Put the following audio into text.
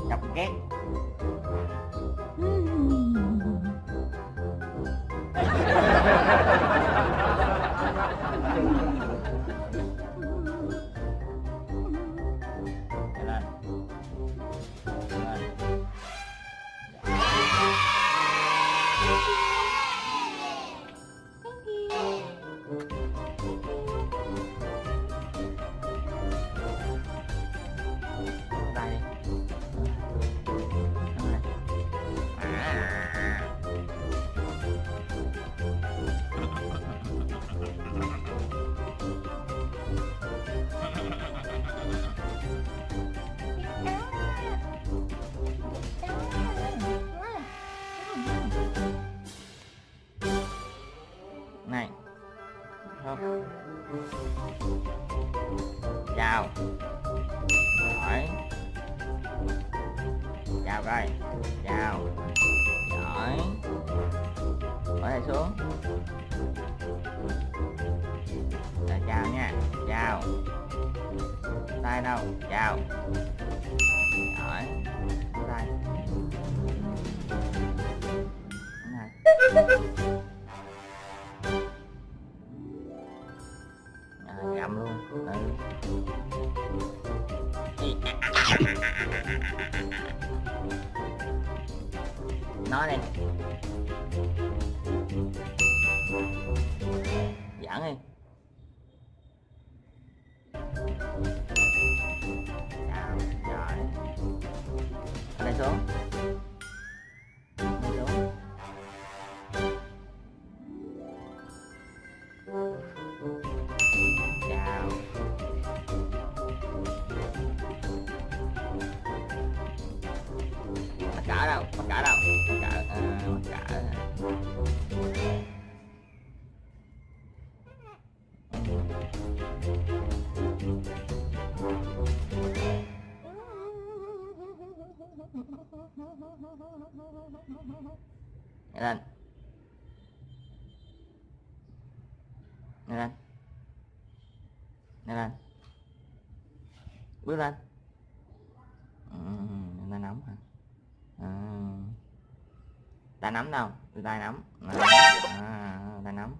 Chọc ghét. Này không chào giỏi, chào coi, chào giỏi, bỏ tay xuống rồi chào nha, chào tay đâu, chào giỏi tay gặm luôn. Nói đi, giỡn đi. Chào giỏi, ở đây xuống, đây xuống. Chào mắc cỡ đâu, mắc cỡ đâu, mắc cỡ mắc cỡ. Nhanh lên, nhanh lên, nhanh lên, bước lên. Tay nắm hả? Tay nắm đâu? Tay nắm, tay nắm.